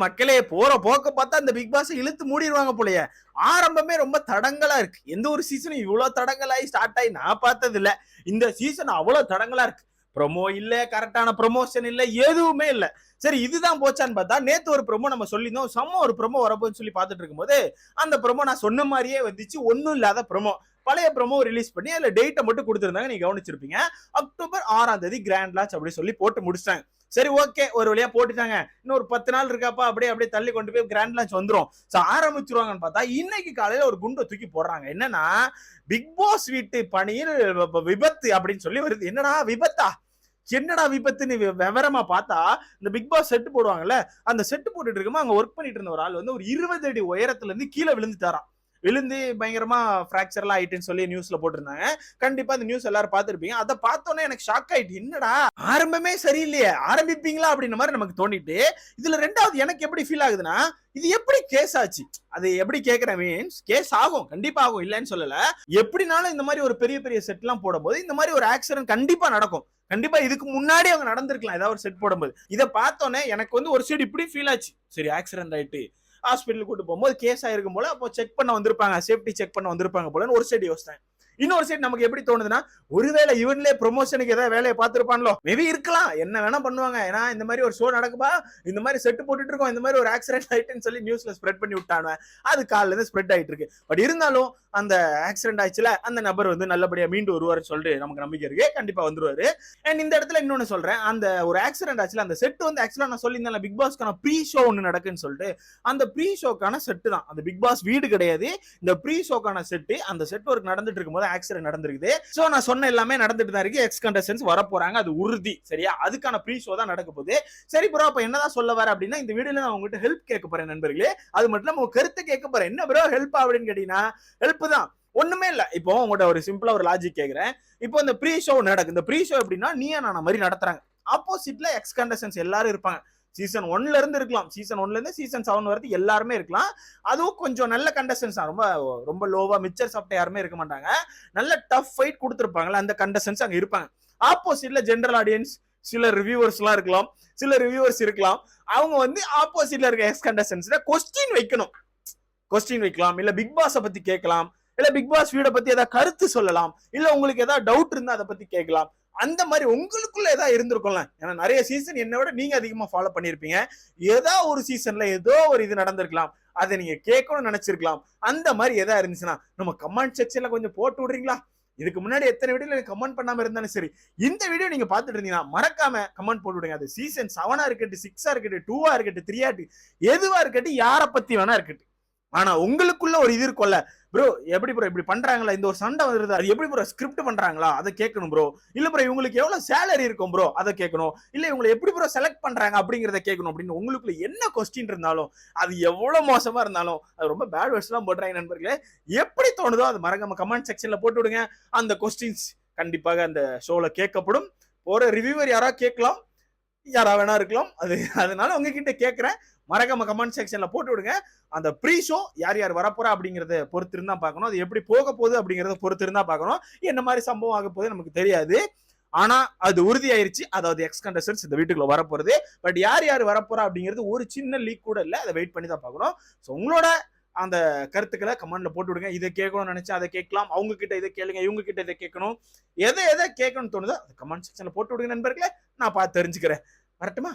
மக்களே போற போக்க பார்த்தா இந்த பிக் பாஸ் இழுத்து மூடிடுவாங்க போலயே. ஆரம்பமே ரொம்ப தடங்கலா இருக்கு. எந்த ஒரு சீசனும் இவ்வளவு தடங்கலாகி ஸ்டார்ட் ஆகி நான் பார்த்தது இல்ல. இந்த சீசன் அவ்வளவு தடங்கலா இருக்கு. ப்ரோமோ இல்ல, கரெக்டான ப்ரொமோஷன் இல்ல, எதுவுமே இல்ல. சரி இதுதான் போச்சான்னு பார்த்தா நேத்து ஒரு ப்ரோமோ நம்ம சொல்லியிருந்தோம். செம்ம ஒரு ப்ரோமோ வரப்போன்னு சொல்லி பார்த்துட்டு இருக்கும்போது அந்த ப்ரோமோ நான் சொன்ன மாதிரியே வந்துச்சு. ஒன்னும் இல்லாத ப்ரோமோ. பழைய ப்ரோமோ ரிலீஸ் பண்ணி அதுல டேட்டை மட்டும் கொடுத்திருந்தாங்க. நீங்க கவனிச்சிருப்பீங்க. அக்டோபர் 6ஆம் தேதி கிராண்ட் லான்ச் அப்படி சொல்லி போட்டு முடிச்சிட்டாங்க. சரி ஓகே, ஒரு வழியா போட்டுட்டாங்க. இன்னும் ஒரு 10 நாள் இருக்காப்பா, அப்படியே அப்படியே தள்ளி கொண்டு போய் கிராண்ட் லான்ச் வந்துரும். ஆரம்பிச்சிருவாங்கன்னு பார்த்தா இன்னைக்கு காலையில ஒரு குண்டை தூக்கி போடுறாங்க. என்னன்னா பிக் பாஸ் வீட்டு பணியில் விபத்து அப்படின்னு சொல்லி வருது. என்னடா விபத்தா, என்னடா விபத்துன்னு விவரமா பார்த்தா இந்த பிக் பாஸ் செட்டு போடுவாங்கல்ல, அந்த செட்டு போட்டுட்டு இருக்குமா அங்க ஒர்க் பண்ணிட்டு இருந்த ஒரு ஆள் வந்து ஒரு 20 அடி உயரத்துல இருந்து கீழே விழுந்துட்டாராம். விழுந்து பயங்கரமா பிராக்சர்லாம் ஆயிட்டுன்னு சொல்லி நியூஸ்ல போட்டிருந்தாங்க. கண்டிப்பா இந்த நியூஸ் எல்லாரும் பார்த்திருப்பீங்க. அதை பார்த்தோன்னே எனக்கு ஷாக் ஆயிட்டு, என்னடா ஆரம்பமே சரியில்லையே, ஆரம்பிப்பீங்களா அப்படின்ற மாதிரி நமக்கு தோண்டிட்டு, இதுல ரெண்டாவது எனக்கு எப்படி ஃபீல் ஆகுதுன்னா, இது எப்படி கேஸ் ஆச்சு? அது எப்படி கேட்கிறேன் மீன்ஸ், கேஸ் ஆகும், கண்டிப்பா ஆகும், இல்லைன்னு சொல்லல. எப்படினாலும் இந்த மாதிரி ஒரு பெரிய பெரிய செட் எல்லாம் போடும்போது இந்த மாதிரி ஒரு ஆக்சிடென்ட் கண்டிப்பா நடக்கும். கண்டிப்பா இதுக்கு முன்னாடி அவங்க நடந்திருக்கலாம் ஏதாவது ஒரு செட் போடும்போது. இதை பார்த்தோன்னே எனக்கு வந்து ஒரு சைடு இப்படி ஃபீல் ஆச்சு. சரி ஆக்சிடென்ட் ஆயிட்டு ஹாஸ்பிட்டல் கூட்டு போகும்போது கேஸ் ஆயிருக்கும் போல, அப்போ செக் பண்ண வந்திருப்பாங்க, சேஃப்டி செக் பண்ண வந்திருப்பாங்க போலன்னு ஒரு சைடு யோசித்தேன். இன்னொரு சைடு நமக்கு எப்படி தோணுதுன்னா, ஒருவேளை இவன்லயே ப்ரொமோஷனுக்கு ஏதாவது வேலையை பார்த்திருப்பான்லோ, மேபி இருக்கலாம், என்ன வேணா பண்ணுவாங்க. ஏன்னா இந்த மாதிரி ஒரு ஷோ நடக்குப்பா, இந்த மாதிரி செட்டு போட்டுட்டு இருக்கோம், இந்த மாதிரி ஒரு ஆக்சிடென்ட் ஆயிட்டுன்னு சொல்லி நியூஸ்ல ஸ்ப்ரெட் பண்ணி விட்டாங்க. அது காலில இருந்து ஸ்ப்ரெட் ஆயிட்டு இருக்கு. பட் இருந்தாலும் அந்த ஆக்சிடென்ட் ஆயிடுச்சுல, அந்த நபர் வந்து நல்லபடியா மீண்டு வருவாருன்னு சொல்லிட்டு நமக்கு நம்பிக்கை இருக்கு. கண்டிப்பா வந்துருவாரு. அண்ட் இந்த இடத்துல இன்னொன்னு சொல்றேன், அந்த ஒரு ஆக்சிடென்ட் ஆச்சுல, அந்த செட் வந்து ஆக்சுவலா நான் சொல்லியிருந்தேன் பிக் பாஸ்க்கான ப்ரீ ஷோ ஒன்னு நடக்குன்னு சொல்லிட்டு, அந்த ப்ரீ ஷோக்கான செட்டு தான். அந்த பிக் பாஸ் வீடு கிடையாது, இந்த ப்ரீ ஷோக்கான செட்டு. அந்த செட் ஒர்க் நடந்துட்டு இருக்கும்போது ஆக்சிடென்ட் நடந்திருக்குது. சோ நான் சொன்ன எல்லாமே நடந்துட்டு தான் இருக்கு. எக்ஸ் கண்டஸ்டன்ஸ் வர போறாங்க, அது உறுதி. சரியா, அதுக்கான ப்ரீ ஷோ தான் நடக்க போகுது. சரி ப்ரோ, அப்ப என்னதான் சொல்ல வர அப்படின்னா, இந்த வீடியோல நான் உங்ககிட்ட ஹெல்ப் கேட்க போறேன் நண்பர்களே. அது மட்டும் இல்லாம உங்க கருத்து கேட்க போறேன். என்ன ப்ரோ ஹெல்ப் அப்படின்னு கேட்டீங்கன்னா, ஹெல்ப் தான், ஒண்ணுமே இல்ல. இப்போ உங்கள்கிட்ட ஒரு சிம்பிளா ஒரு லாஜிக் கேக்குறேன். இப்போ இந்த ப்ரீ ஷோ நடக்கு. இந்த ப்ரீ ஷோ எப்படின்னா, நீயா நானா மாதிரி நடத்துறாங்க. ஆப்போசிட்ல எக்ஸ் கண்டஸ்டன்ஸ் எல்லாரும் இருப்பாங்க. சீசன் 1ல இருந்து இருக்கலாம், சீசன் 1ல இருந்து சீசன் 7 வரைக்கும் எல்லாருமே இருக்கலாம். அதுவும் கொஞ்சம் நல்ல கண்டஸ்டன்ஸ் தான், ரொம்ப ரொம்ப லோவா மிச்சர் சாப்பிட்ட யாருமே இருக்க மாட்டாங்க. நல்ல டஃப் ஃபைட் கொடுத்துருப்பாங்கல்ல, அந்த கண்டஸ்டன்ஸ் அங்க இருப்பாங்க. ஆப்போசிட்ல ஜெனரல் ஆடியன்ஸ், சில ரிவ்யூவர்ஸ் எல்லாம் இருக்கலாம், சில ரிவ்யூவர்ஸ் இருக்கலாம். அவங்க வந்து ஆப்போசிட்ல இருக்க எக்ஸ் கண்டஸ்டன்ஸ்ல கொஸ்டின் வைக்கணும். கொஸ்டின் வைக்கலாம், இல்ல பிக் பாஸை பத்தி கேட்கலாம், இல்ல பிக் பாஸ் வீட பத்தி ஏதாவது கருத்து சொல்லலாம், இல்ல உங்களுக்கு ஏதாவது டவுட் இருந்தா அதை பத்தி கேட்கலாம். அந்த மாதிரி உங்களுக்குள்ள ஏதாவது இருந்திருக்கும்ல. ஏன்னா நிறைய சீசன் என்னை விட நீங்க அதிகமா ஃபாலோ பண்ணிருப்பீங்க. ஏதோ ஒரு சீசன்ல ஏதோ ஒரு இது நடந்திருக்கலாம், அதை நீங்க கேட்கணும்னு நினைச்சிருக்கலாம். அந்த மாதிரி எதா இருந்துச்சுன்னா நம்ம கமெண்ட் செக்ஷன்ல கொஞ்சம் போட்டு விடுறீங்களா? இதுக்கு முன்னாடி எத்தனை வீடியோ கமெண்ட் பண்ணாம இருந்தாலும் சரி, இந்த வீடியோ நீங்க பாத்துட்டு இருந்தீங்கன்னா மறக்காம கமெண்ட் போட்டு விடுங்க. அது சீசன் 7ஆ இருக்கட்டும், 6ஆ இருக்கட்டும், 2ஆ இருக்கட்டும், 3ஆ எதுவா இருக்கட்டும், யாரை பத்தி வேணா இருக்கட்டும். ஆனா உங்களுக்குள்ள ஒரு இது இருக்கும்ல, ப்ரோ எப்படி ப்ரோ இப்படி பண்றாங்களா, இந்த ஒரு சண்டை வருது, அது எப்படி ப்ரோ ஸ்கிரிப்ட் பண்றாங்களா, அதை கேட்கணும் ப்ரோ. இல்ல ப்ரோ இவங்களுக்கு எவ்வளவு சேலரி இருக்கும் ப்ரோ, அதை கேட்கணும். இல்ல இவங்களை எப்படி ப்ரோ செலக்ட் பண்றாங்க அப்படிங்கறத கேட்கணும். அப்படின்னு உங்களுக்குள்ள என்ன கொஸ்டின் இருந்தாலும், அது எவ்வளவு மோசமா இருந்தாலும், அது ரொம்ப பேட் வேர்ட்ஸ் எல்லாம் போடுறாங்க நண்பர்களே, எப்படி தோணுதோ அது மறக்காம கமெண்ட் செக்ஷன்ல போட்டு விடுங்க. அந்த கொஸ்டின்ஸ் கண்டிப்பாக அந்த ஷோல கேட்கப்படும். போற ரிவ்யூவர் யாரா கேட்கலாம், யாரா வேணா இருக்கலாம். அதனால உங்ககிட்ட கேட்கிறேன், மறக்காம கமெண்ட் செக்ஷன்ல போட்டு விடுங்க. அந்த ப்ரீ ஷோ யார் யார் வரப்போறா அப்படிங்கறத பொறுத்து இருந்தா பார்க்கணும். அது எப்படி போக போகுது அப்படிங்கறத பொறுத்து இருந்தா பார்க்கணும். என்ன மாதிரி சம்பவம் ஆக போகுது நமக்கு தெரியாது. ஆனா அது உறுதி ஆயிருச்சு, அதாவது எக்ஸ் கண்டஸ்டன்ஸ் இந்த வீட்டுக்குள்ள வரப்போறது. பட் யார் யார் வரப்போறா அப்படிங்கிறது ஒரு சின்ன லீக் கூட இல்ல, அதை வெயிட் பண்ணி தான் பார்க்கணும். ஸோ உங்களோட அந்த கருத்துக்களை கமெண்ட்ல போட்டு விடுங்க. இதை கேட்கணும்னு நினைச்சா அதை கேட்கலாம், அவங்க கிட்ட இதை கேளுங்க, இவங்க கிட்ட இதை கேட்கணும். எதை எதை கேட்கணும்னு தோணுதோ அதை கமெண்ட் செக்ஷன்ல போட்டு விடுங்க நண்பர்களே. நான் பார்த்து தெரிஞ்சுக்கிறேன். வரட்டுமா?